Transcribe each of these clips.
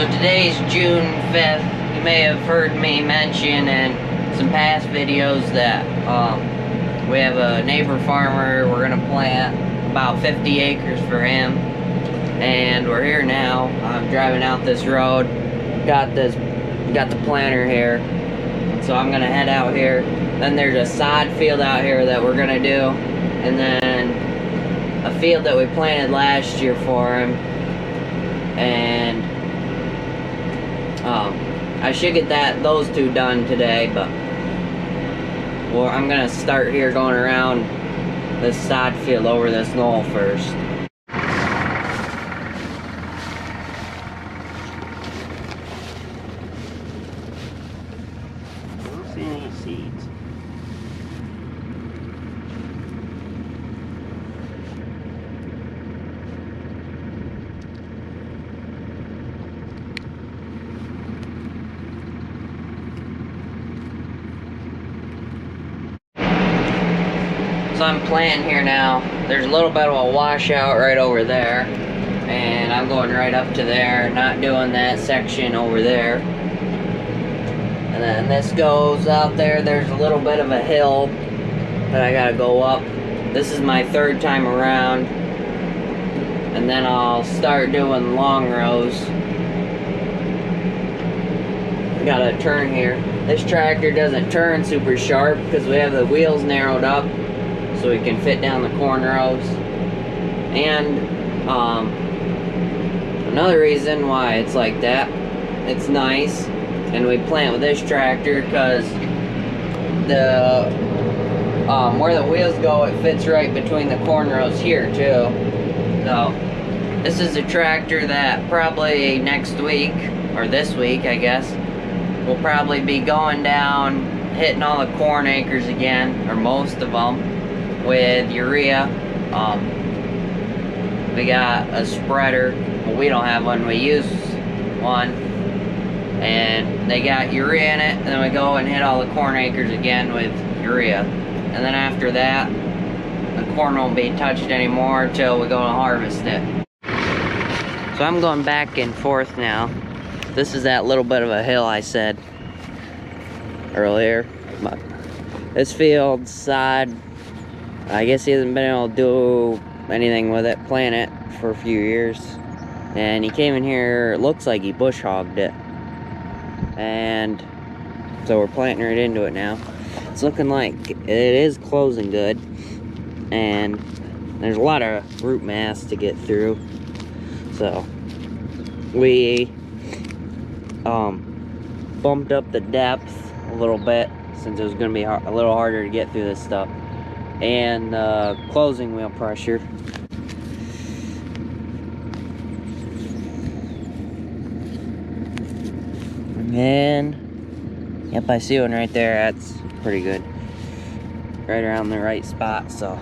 So today's June 5th. You may have heard me mention in some past videos that we have a neighbor farmer. We're gonna plant about 50 acres for him, and we're here now. I'm driving out this road. Got the planter here, so I'm gonna head out here. Then there's a sod field out here that we're gonna do, and then a field that we planted last year for him. And I should get those two done today, but I'm gonna start here going around this sod field over this knoll first. I don't see any seeds. So I'm planting here now. There's a little bit of a washout right over there, and I'm going right up to there, not doing that section over there. And then this goes out there. There's a little bit of a hill that I gotta go up. This is my third time around, and then I'll start doing long rows. I gotta turn here. This tractor doesn't turn super sharp because we have the wheels narrowed up so we can fit down the corn rows. And another reason why it's like that, it's nice, and we plant with this tractor because the where the wheels go, it fits right between the corn rows here too. So this is a tractor that probably next week, or this week I guess, will probably be going down, hitting all the corn acres again, or most of them, with urea. We got a spreader. Well, we don't have one, we use one, and they got urea in it, and then we go and hit all the corn acres again with urea. And then after that, the corn won't be touched anymore until we go to harvest it. So I'm going back and forth now. This is that little bit of a hill I said earlier. But this field side, I guess he hasn't been able to do anything with it, plant it for a few years. And he came in here, it looks like he bush hogged it. And so we're planting right into it now. It's looking like it is closing good. And there's a lot of root mass to get through. So we bumped up the depth a little bit since it was going to be a little harder to get through this stuff. And closing wheel pressure. And yep, I see one right there. That's pretty good, right around the right spot. So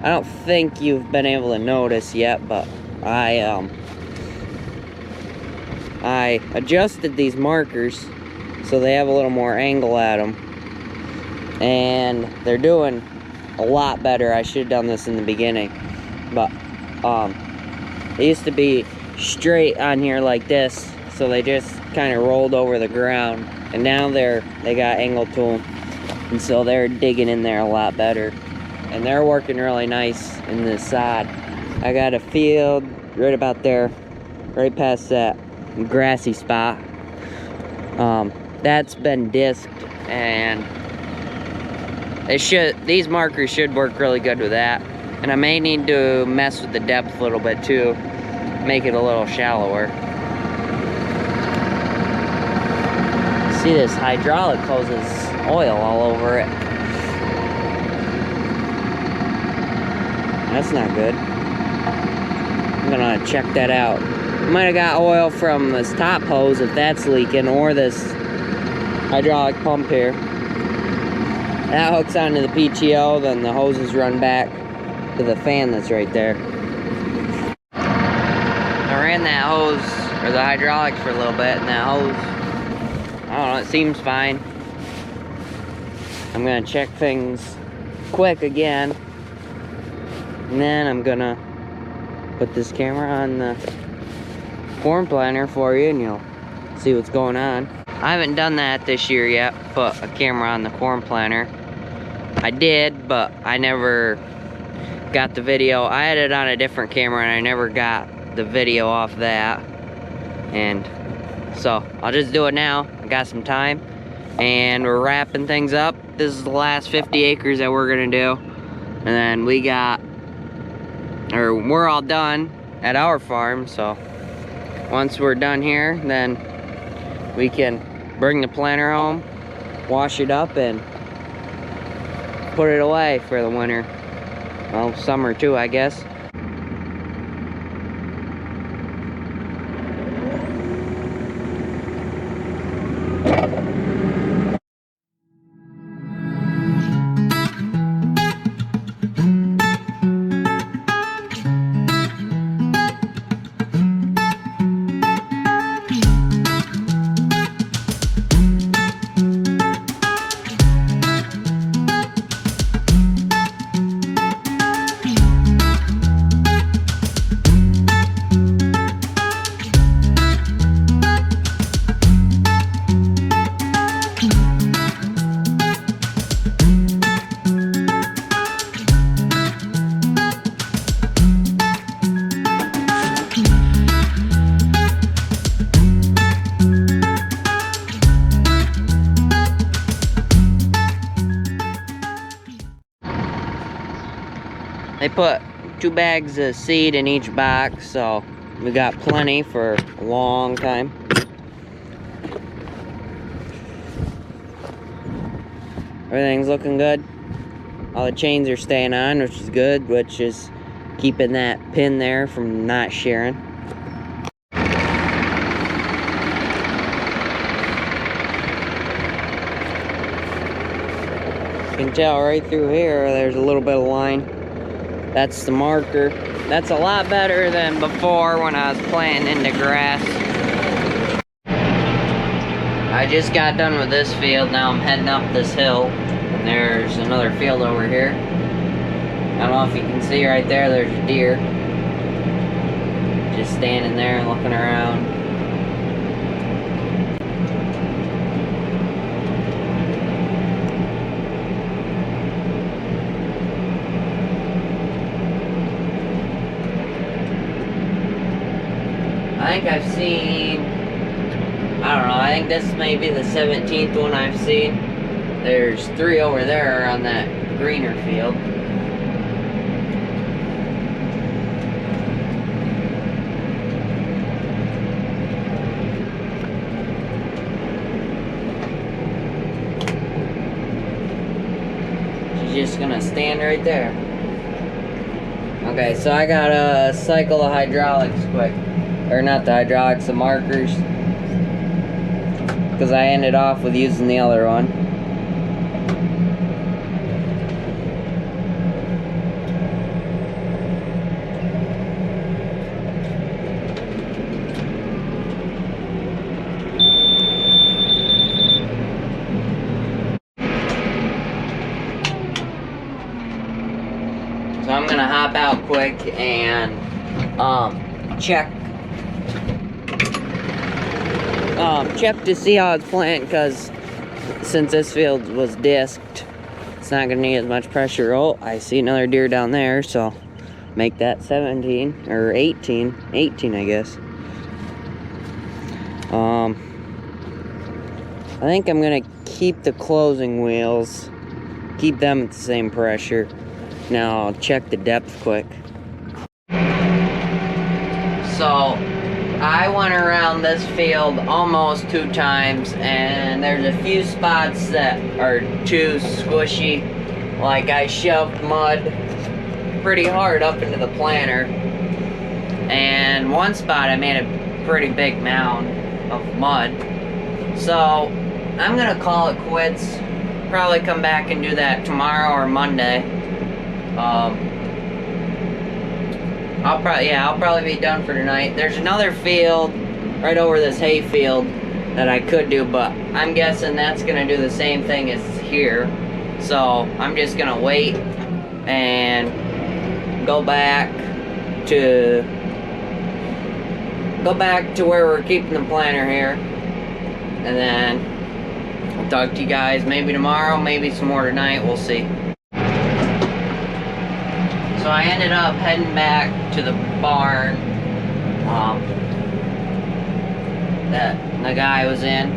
I don't think you've been able to notice yet, but I adjusted these markers so they have a little more angle at them, and they're doing a lot better. I should have done this in the beginning, but they used to be straight on here like this, so they just kind of rolled over the ground, and now they got angle to them, and so they're digging in there a lot better, and they're working really nice in this side. I got a field right about there, right past that grassy spot. That's been disked, and these markers should work really good with that. And I may need to mess with the depth a little bit too, make it a little shallower. See, this hydraulic hoses oil all over it. That's not good. I'm gonna check that out. Might have got oil from this top hose if that's leaking, or this hydraulic pump here. That hooks onto the PTO, then the hoses run back to the fan that's right there. I ran that hose, or the hydraulics, for a little bit, and that hose, I don't know, it seems fine. I'm gonna check things quick again, and then I'm gonna put this camera on the corn planter for you and you'll see what's going on. I haven't done that this year yet, put a camera on the corn planter. I did, but I never got the video. I had it on a different camera and I never got the video off that. And so I'll just do it now. I got some time and we're wrapping things up. This is the last 50 acres that we're gonna do. And then we're all done at our farm. So once we're done here, then we can bring the planter home, wash it up, and put it away for the winter. Well, summer too, I guess. They put 2 bags of seed in each box, so we got plenty for a long time. Everything's looking good. All the chains are staying on, which is good, which is keeping that pin there from not shearing. You can tell right through here, there's a little bit of line. That's the marker. That's a lot better than before when I was planting into grass. I just got done with this field. Now I'm heading up this hill. And there's another field over here. I don't know if you can see right there, there's a deer. Just standing there and looking around. I think I've seen, I don't know, I think this may be the 17th one I've seen. There's 3 over there on that greener field. She's just gonna stand right there. Okay, so I gotta cycle the hydraulics quick. Or not the hydraulics, the markers. Because I ended off with using the other one. So I'm gonna hop out quick and check to see how it's planting, because since this field was disked, it's not gonna need as much pressure. Oh, I see another deer down there, so make that 17 or 18 I guess. I think I'm gonna keep the closing wheels, keep them at the same pressure. Now I'll check the depth quick. So I went around this field almost 2 times, and there's a few spots that are too squishy. Like I shoved mud pretty hard up into the planter, and one spot I made a pretty big mound of mud. So I'm gonna call it quits. Probably come back and do that tomorrow or Monday. I'll probably be done for tonight. There's another field right over this hay field that I could do, but I'm guessing that's gonna do the same thing as here. So I'm just gonna wait and go back to go back to where we're keeping the planter here. And then I'll talk to you guys maybe tomorrow, maybe some more tonight. We'll see. So I ended up heading back to the barn that the guy was in,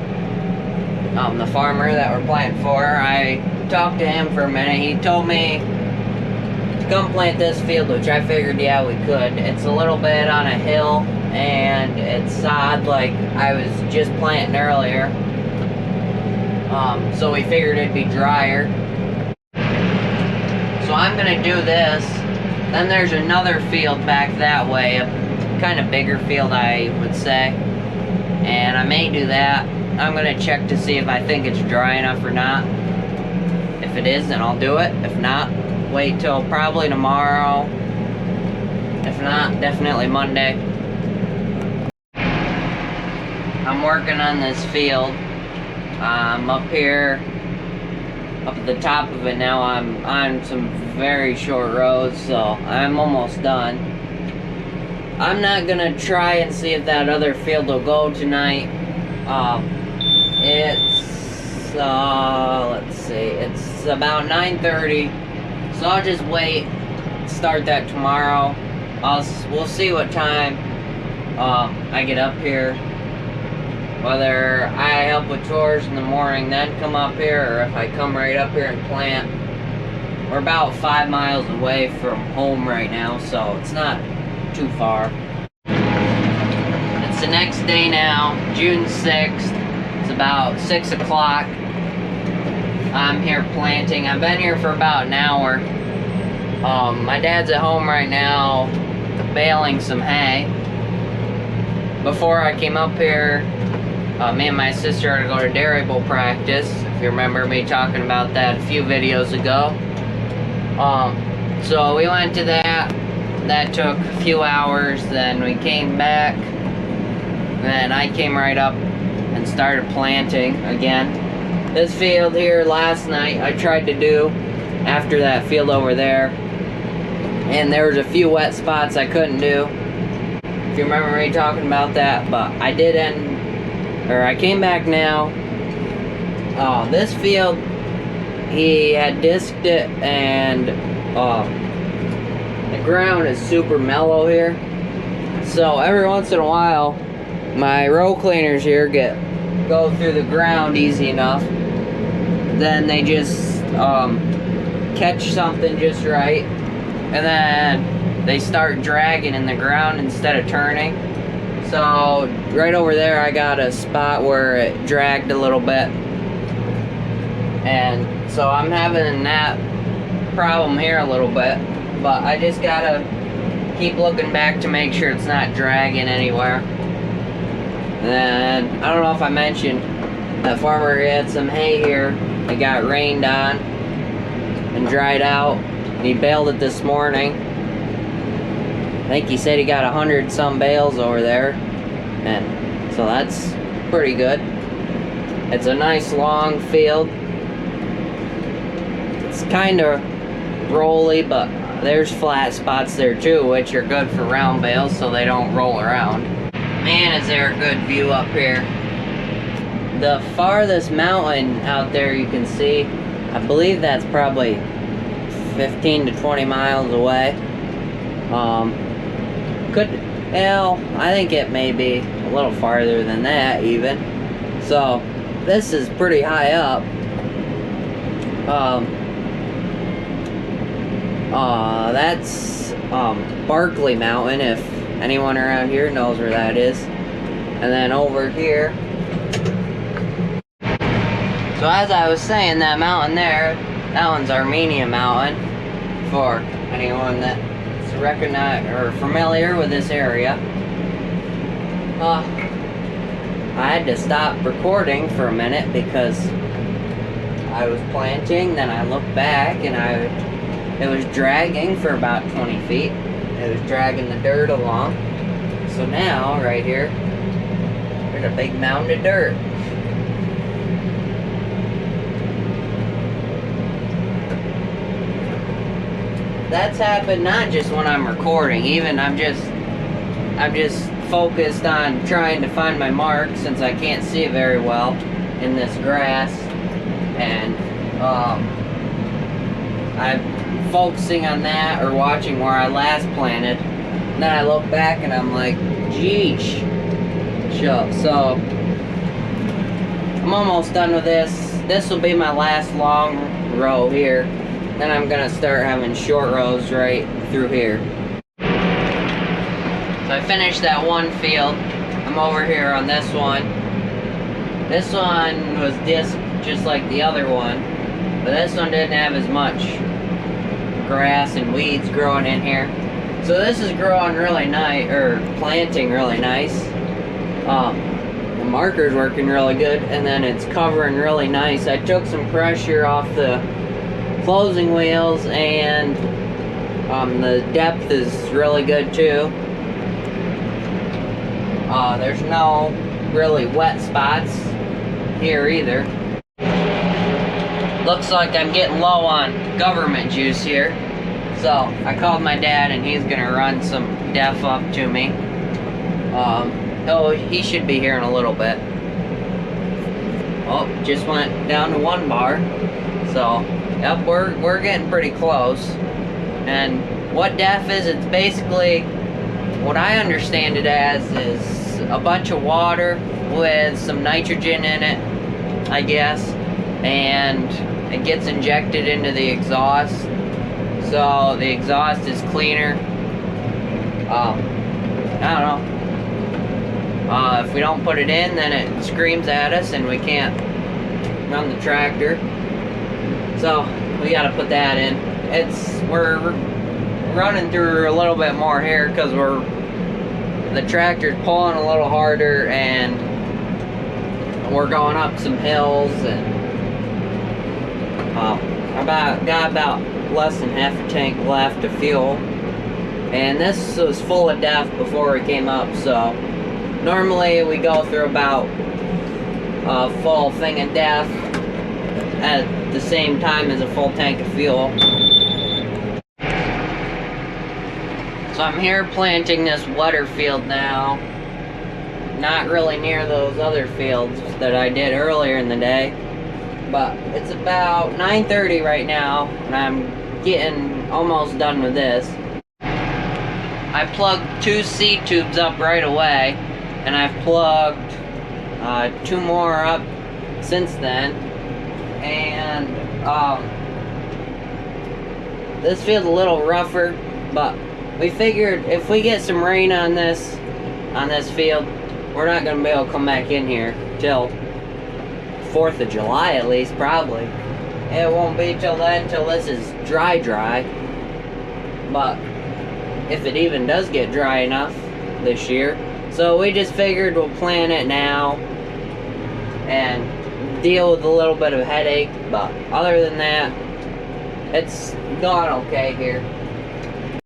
the farmer that we're planting for. I talked to him for a minute. He told me to come plant this field, which I figured, yeah, we could. It's a little bit on a hill, and it's sod like I was just planting earlier. So we figured it'd be drier. So I'm gonna do this. Then there's another field back that way, a kind of bigger field, I would say. And I may do that. I'm gonna check to see if I think it's dry enough or not. If it is, then I'll do it. If not, wait till probably tomorrow. If not, definitely Monday. I'm working on this field. I'm up here, up at the top of it now. I'm on some very short roads, so I'm almost done. I'm not gonna try and see if that other field will go tonight. Let's see, it's about 9:30, so I'll just wait, start that tomorrow. We'll see what time I get up here. Whether I help with chores in the morning, then come up here, or if I come right up here and plant. We're about 5 miles away from home right now, so it's not too far. It's the next day now, June 6th. It's about 6 o'clock. I'm here planting. I've been here for about an hour. My dad's at home right now baling some hay. Before I came up here, me and my sister are to go to dairy bull practice. If you remember me talking about that a few videos ago. So we went to that. That took a few hours. Then we came back. Then I came right up and started planting again. This field here last night I tried to do after that field over there. And there was a few wet spots I couldn't do. If you remember me talking about that. But I did I came back now. This field, he had disked it, and the ground is super mellow here. So every once in a while, my row cleaners here go through the ground easy enough. Then they just catch something just right, and then they start dragging in the ground instead of turning. So right over there I got a spot where it dragged a little bit, and so I'm having that problem here a little bit, but I just gotta keep looking back to make sure it's not dragging anywhere. And then I don't know if I mentioned that farmer had some hay here. It got rained on and dried out, and he baled it this morning. I think he said he got 100 some bales over there, and so that's pretty good. It's a nice long field. It's kind of rolly, but there's flat spots there too, which are good for round bales so they don't roll around. Man, is there a good view up here. The farthest mountain out there you can see, I believe that's probably 15 to 20 miles away. I think it may be a little farther than that even. So this is pretty high up. That's Barkley Mountain, if anyone around here knows where that is. And then over here, so as I was saying, that mountain there, that one's Armenia Mountain, for anyone that's recognized or familiar with this area. I had to stop recording for a minute because I was planting, then I looked back and it was dragging for about 20 feet. It was dragging the dirt along. So now, right here, there's a big mound of dirt. That's happened not just when I'm recording, even I'm just focused on trying to find my mark since I can't see it very well in this grass. And I'm focusing on that or watching where I last planted. And then I look back and I'm like, geesh. So I'm almost done with this. This will be my last long row here. Then I'm gonna start having short rows right through here. So I finished that one field. I'm over here on this one. This one was disc just like the other one, but this one didn't have as much grass and weeds growing in here. So this is growing really nice, or planting really nice. The marker's working really good, and then it's covering really nice. I took some pressure off the closing wheels, and the depth is really good too. There's no really wet spots here either. Looks like I'm getting low on government juice here. So I called my dad and he's gonna run some def up to me. He should be here in a little bit. Oh, just went down to 1 bar. So, yep, we're getting pretty close. And what def is, it's basically, what I understand it as is a bunch of water with some nitrogen in it, I guess, and it gets injected into the exhaust, so the exhaust is cleaner. I don't know. If we don't put it in, then it screams at us and we can't run the tractor. So we gotta put that in. We're running through a little bit more here because the tractor's pulling a little harder and we're going up some hills, and got about less than half a tank left of fuel. And this was full of def before we came up, so normally we go through about a full thing of def at the same time as a full tank of fuel. So I'm here planting this wetter field now. Not really near those other fields that I did earlier in the day. But it's about 9:30 right now, and I'm getting almost done with this. I plugged 2 seed tubes up right away, and I've plugged 2 more up since then. And this field's a little rougher, but we figured if we get some rain on this field, we're not gonna be able to come back in here till 4th of July at least, probably. It won't be till then, till this is dry. But if it even does get dry enough this year. So we just figured we'll plant it now and deal with a little bit of a headache, but other than that, it's gone okay here.